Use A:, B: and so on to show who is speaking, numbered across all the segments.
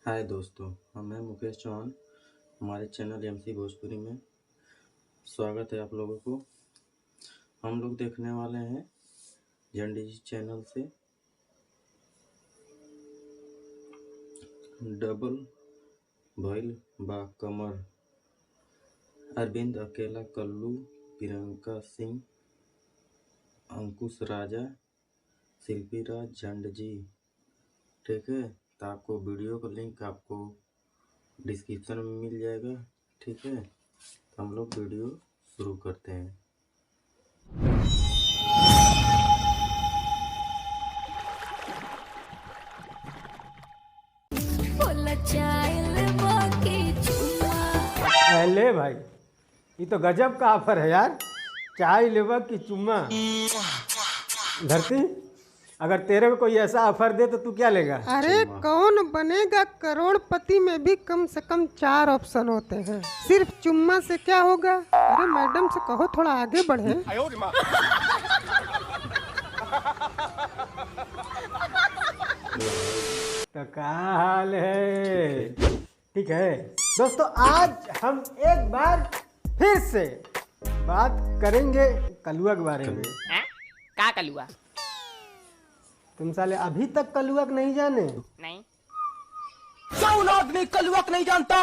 A: हाय दोस्तों, मैं मुकेश चौहान। हमारे चैनल एमसी भोजपुरी में स्वागत है आप लोगों को। हम लोग देखने वाले हैं झंडी जी चैनल से डबल भइल बा कमर। अरविंद अकेला, कल्लू, प्रियंका सिंह, अंकुश राजा, शिल्पी राज, झंड जी। ठीक है, तो आपको वीडियो का लिंक आपको डिस्क्रिप्शन में मिल जाएगा। ठीक है, तो हम लोग वीडियो शुरू करते हैं।
B: ले भाई, ये तो गजब का ऑफर है यार। चाय लेवा की चुम्मा। धरती, अगर तेरे को कोई ऐसा ऑफर दे तो तू क्या लेगा?
C: अरे कौन बनेगा करोड़पति में भी कम से कम 4 ऑप्शन होते हैं। सिर्फ चुम्मा से क्या होगा? अरे मैडम से कहो थोड़ा आगे बढ़े।
B: तो क्या हाल है? ठीक है दोस्तों, आज हम एक बार फिर से बात करेंगे कलुआ के बारे में।
D: का कलुआ?
B: तुम साले अभी तक कलुआ को नहीं जाने?
D: नहीं।
E: कौन आदमी कलुआ को नहीं जानता?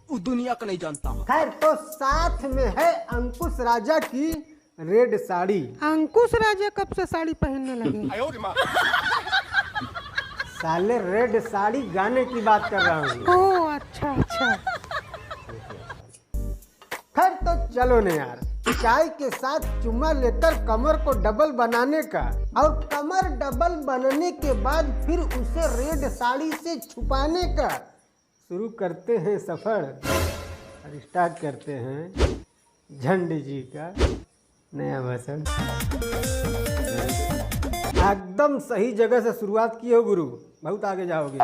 E: वो दुनिया को नहीं जानता।
B: खैर, तो साथ में है अंकुश राजा की रेड साड़ी।
C: अंकुश राजा कब से साड़ी पहनने लगे?
B: साले रेड साड़ी गाने की बात कर रहा हूँ।
C: ओह अच्छा अच्छा।
B: खैर तो चलो न यार, चाय के साथ चुम्मा लेकर कमर को डबल बनाने का, और कमर डबल बनने के बाद फिर उसे रेड साड़ी से छुपाने का शुरू करते हैं सफर। और स्टार्ट करते हैं झंडी जी का नया भाषण। एकदम सही जगह से शुरुआत की हो गुरु, बहुत आगे जाओगे।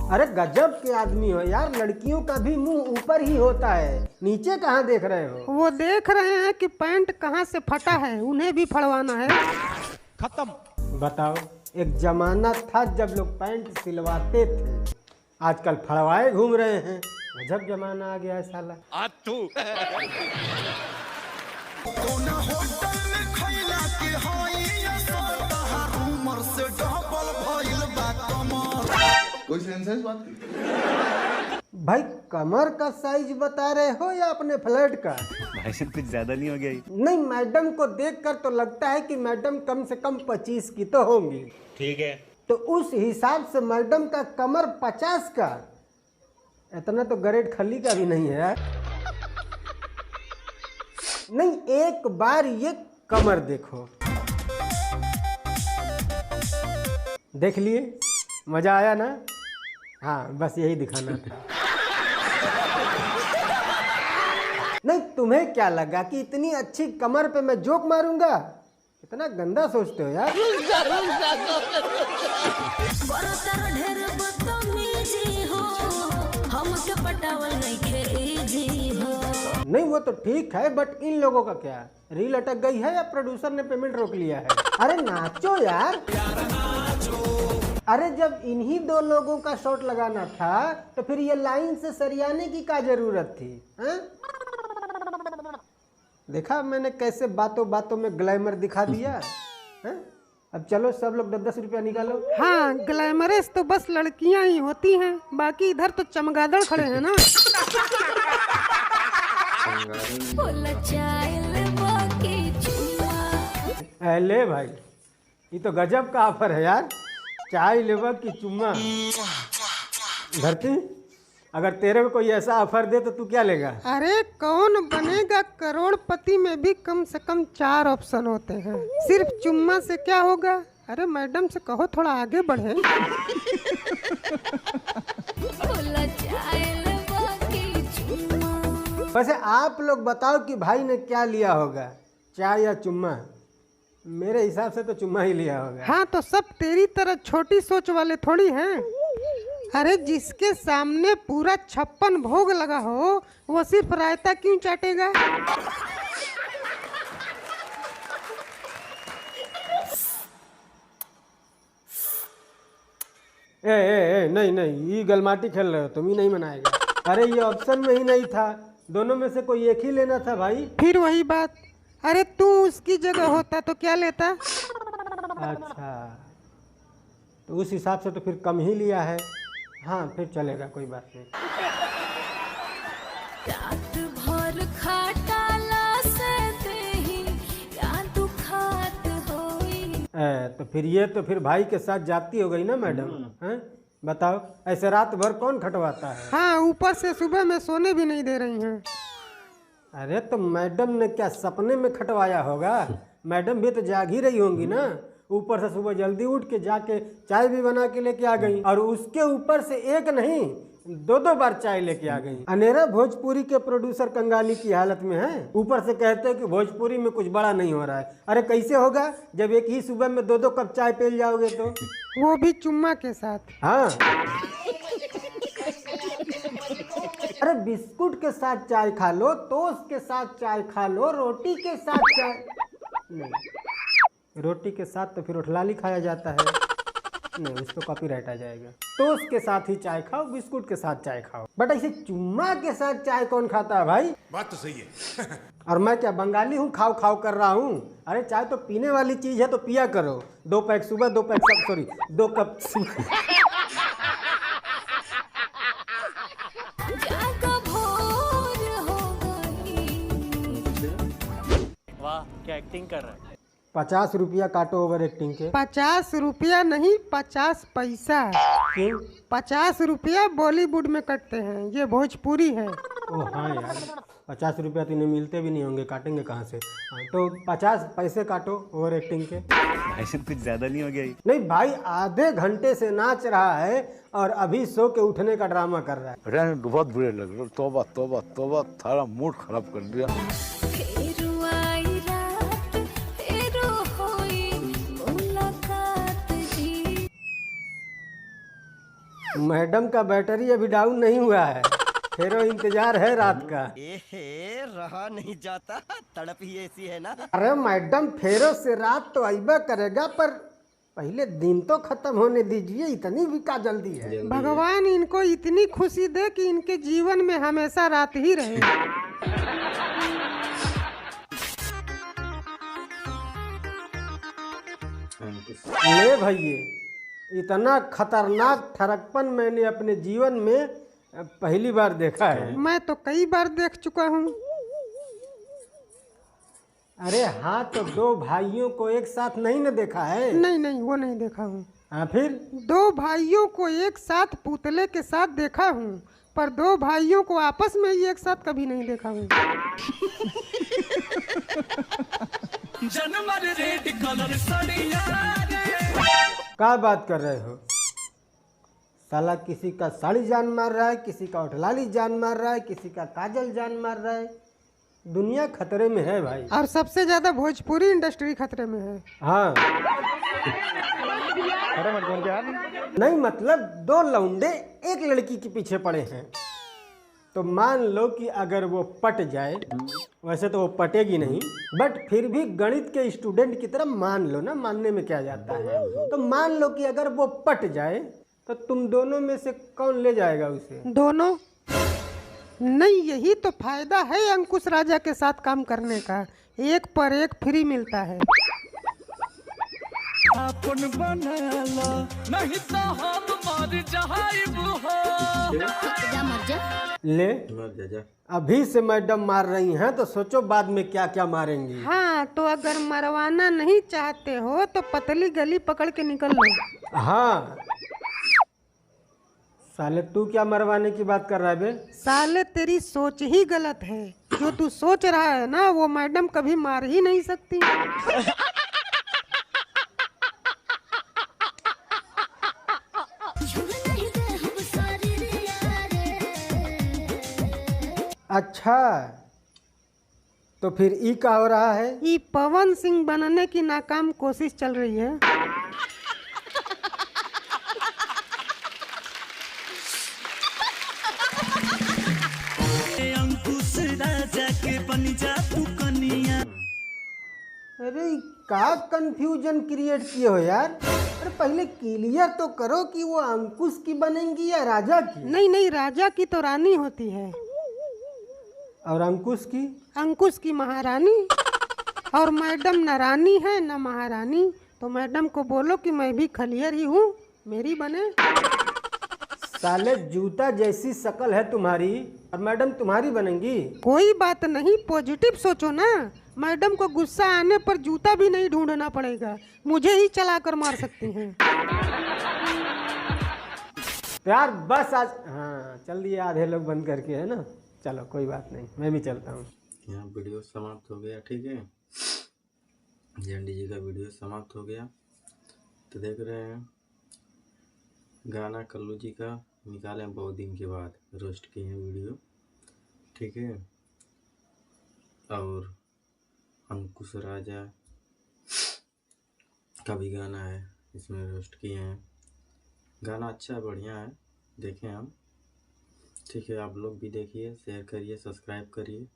B: अरे गजब के आदमी हो यार, लड़कियों का भी मुंह ऊपर ही होता है, नीचे कहाँ देख रहे हो?
C: वो देख रहे हैं कि पैंट कहाँ से फटा है, उन्हें भी फड़वाना है।
E: खत्म।
B: बताओ, एक जमाना था जब लोग पैंट सिलवाते थे, आजकल फड़वाए घूम रहे हैं। गजब जमाना आ गया है साला।
F: कोई सेंस है इस बात की?
B: भाई कमर का साइज बता रहे हो या अपने फ्लैट का?
G: भाई साहब कुछ ज्यादा नहीं हो गया ये?
B: नहीं, मैडम को देखकर तो लगता है कि मैडम कम से कम 25 की तो होंगी।
G: ठीक है,
B: तो उस हिसाब से मैडम का कमर 50 का, इतना तो ग्रेड खली का भी नहीं है यार। नहीं, एक बार ये कमर देखो। देख लिए? मजा आया ना? हाँ, बस यही दिखाना था। नहीं, तुम्हें क्या लगा कि इतनी अच्छी कमर पे मैं जोक मारूंगा? इतना गंदा सोचते हो यार। नहीं वो तो ठीक है, बट इन लोगों का क्या? रील अटक गई है या प्रोड्यूसर ने पेमेंट रोक लिया है? अरे नाचो यार। अरे जब इन्हीं 2 लोगों का शॉट लगाना था तो फिर ये लाइन से सरियाने की क्या जरूरत थी? हा? देखा मैंने कैसे बातों बातों में ग्लैमर दिखा दिया? हा? अब चलो सब लोग 10-10 रुपया निकालो।
C: हाँ, ग्लैमरस तो बस लड़कियां ही होती हैं, बाकी इधर तो चमगादड़ खड़े हैं ना।
B: ले भाई, ये तो गजब का ऑफर है यार। चाय लेवा की चुम्मा। धरती, अगर तेरे को कोई ऐसा ऑफर दे तो तू क्या लेगा?
C: अरे कौन बनेगा करोड़पति में भी कम से कम 4 ऑप्शन होते हैं। सिर्फ चुम्मा से क्या होगा? अरे मैडम से कहो थोड़ा आगे बढ़े।
B: वैसे आप लोग बताओ कि भाई ने क्या लिया होगा, चाय या चुम्मा? मेरे हिसाब से तो चुम्मा ही लिया होगा।
C: हाँ, तो सब तेरी तरह छोटी सोच वाले थोड़ी हैं। अरे जिसके सामने पूरा 56 भोग लगा हो, वो सिर्फ रायता क्यों चाटेगा?
B: नहीं नहीं, ये गलमाटी खेल रहे हो तुम, ही नहीं मनाएगा। अरे ये ऑप्शन में ही नहीं था, दोनों में से कोई एक ही लेना था भाई।
C: फिर वही बात, अरे तू उसकी जगह होता तो क्या लेता?
B: अच्छा, तो उस हिसाब से तो फिर कम ही लिया है। हाँ फिर चलेगा, कोई बात नहीं।
D: रात भर खटाला से देही या दुखात होई।
B: तो फिर ये तो फिर भाई के साथ जाती हो गई ना मैडम, हैं? बताओ, ऐसे रात भर कौन खटवाता है?
C: हाँ, ऊपर से सुबह में सोने भी नहीं दे रही हैं।
B: अरे तो मैडम ने क्या सपने में खटवाया होगा? मैडम भी तो जाग ही रही होंगी ना। ऊपर से सुबह जल्दी उठ के जाके चाय भी बना के लेके आ गई, और उसके ऊपर से एक नहीं 2-2 बार चाय लेके आ गई। अनेरा भोजपुरी के प्रोड्यूसर कंगाली की हालत में है, ऊपर से कहते हैं कि भोजपुरी में कुछ बड़ा नहीं हो रहा है। अरे कैसे होगा जब एक ही सुबह में 2-2 कप चाय पी जाओगे तो?
C: वो भी चुम्मा के साथ।
B: हाँ, अरे बिस्कुट के साथ चाय खा लो, टोस्ट के साथ चाय खा लो, रोटी के साथ चाय नहीं, रोटी के साथ तो फिर उठलाली खाया जाता है, नहीं उस पर कॉपीराइट आ जाएगा। टोस्ट के साथ ही चाय खाओ, बिस्कुट के साथ चाय खाओ, बट ऐसे चुम्मा के साथ चाय कौन खाता है भाई?
F: बात तो सही है।
B: और मैं क्या बंगाली हूँ खाओ खाओ कर रहा हूँ? अरे चाय तो पीने वाली चीज है, तो पिया करो। 2 पैक सुबह, 2 पैक सब, सॉरी 2 कप
G: वाह क्या एक्टिंग कर रहा है।
B: 50 रुपया काटो ओवर एक्टिंग के।
C: 50 रुपया नहीं, 50 पैसा।
B: क्यों?
C: 50 रुपया बॉलीवुड में कटते हैं, ये भोजपुरी है।
B: ओ हाँ यार, 50 रुपया तो इन्हें मिलते भी नहीं होंगे, काटेंगे कहाँ से? हाँ, तो 50 पैसे काटो ओवर एक्टिंग के।
G: ऐसे कुछ ज्यादा नहीं हो गया ये?
B: नहीं भाई, आधे घंटे से नाच रहा है और अभी सो के उठने का ड्रामा कर रहा है।
H: रहने दो, बहुत बुरे लग रहे। तौबा तौबा तौबा, थारा मूड खराब कर दिया।
D: फेरू आई रात, फेरू होई मुलाकात जी।
B: मैडम का बैटरी अभी डाउन नहीं हुआ है, फेरो इंतजार है रात का।
E: रहा नहीं जाता, तड़प ही ऐसी है ना।
B: अरे मैडम, फेरो से रात तो अइबा करेगा, पर पहले दिन तो खत्म होने दीजिए, इतनी भी का जल्दी है?
C: भगवान इनको इतनी खुशी दे कि इनके जीवन में हमेशा रात ही रहे।
B: ले भैये, इतना खतरनाक ठरकपन मैंने अपने जीवन में पहली बार देखा है।
C: मैं तो कई बार देख चुका हूँ।
B: अरे हाँ, तो 2 भाइयों को एक साथ नहीं न देखा है?
C: नहीं नहीं, वो नहीं देखा हूँ।
B: हाँ फिर?
C: 2 भाइयों को एक साथ पुतले के साथ देखा हूँ, पर 2 भाइयों को आपस में ही एक साथ कभी नहीं देखा हूँ। क्या बात कर रहे हो? साला किसी का साड़ी जान मार रहा है, किसी का उठलाली जान मार रहा है, किसी का काजल जान मार रहा है। दुनिया खतरे में है भाई। और सबसे ज्यादा भोजपुरी इंडस्ट्री खतरे में है।
B: हाँ नहीं, मतलब 2 लौंडे एक लड़की के पीछे पड़े हैं, तो मान लो कि अगर वो पट जाए, वैसे तो वो पटेगी नहीं, बट फिर भी गणित के स्टूडेंट की तरह मान लो ना, मानने में क्या जाता है। तो मान लो कि अगर वो पट जाए तो तुम दोनों में से कौन ले जाएगा उसे?
C: दोनों नहीं, यही तो फायदा है अंकुश राजा के साथ काम करने का, एक पर एक फ्री मिलता है।
E: अपन बनाला नहीं तो हम मर जाइब हो।
B: ले,
A: मर जा।
B: अभी से मैडम मार रही हैं तो सोचो बाद में क्या क्या मारेंगी।
C: हाँ, तो अगर मरवाना नहीं चाहते हो तो पतली गली पकड़ के निकल लो।
B: हाँ, साले तू क्या मरवाने की बात कर रहा है बे?
C: साले तेरी सोच ही गलत है, जो तू सोच रहा है ना वो मैडम कभी मार ही नहीं सकती।
B: अच्छा, तो फिर ई क्या हो रहा है?
C: ये पवन सिंह बनने की नाकाम कोशिश चल रही है।
E: अंकुश राजा के बन जा तू कनिया।
B: अरे का कंफ्यूजन क्रिएट किए हो यार? अरे पहले क्लियर तो करो कि वो अंकुश की बनेंगी या राजा की।
C: नहीं नहीं, राजा की तो रानी होती है,
B: और अंकुश की?
C: अंकुश की महारानी। और मैडम न रानी है न महारानी, तो मैडम को बोलो कि मैं भी खलियर ही हूँ, मेरी बने।
B: साले जूता जैसी शक्ल है तुम्हारी और मैडम तुम्हारी बनेंगी।
C: कोई बात नहीं, पॉजिटिव सोचो ना। मैडम को गुस्सा आने पर जूता भी नहीं ढूंढना पड़ेगा, मुझे ही चला कर मार सकती हैं।
B: तो यार बस आज, हाँ चल दिए आधे लोग बंद करके, है ना। चलो कोई बात नहीं, मैं भी चलता हूँ।
A: यहाँ वीडियो समाप्त हो गया, ठीक है। जेएनडी जी का वीडियो समाप्त हो गया। तो देख रहे हैं गाना कल्लू जी का निकाले हैं बहुत दिन के बाद, रोस्ट किए हैं वीडियो, ठीक है। और अंकुश राजा का भी गाना है, इसमें रोस्ट किए हैं। गाना अच्छा है, बढ़िया है, देखें हम, ठीक है। आप लोग भी देखिए, शेयर करिए, सब्सक्राइब करिए।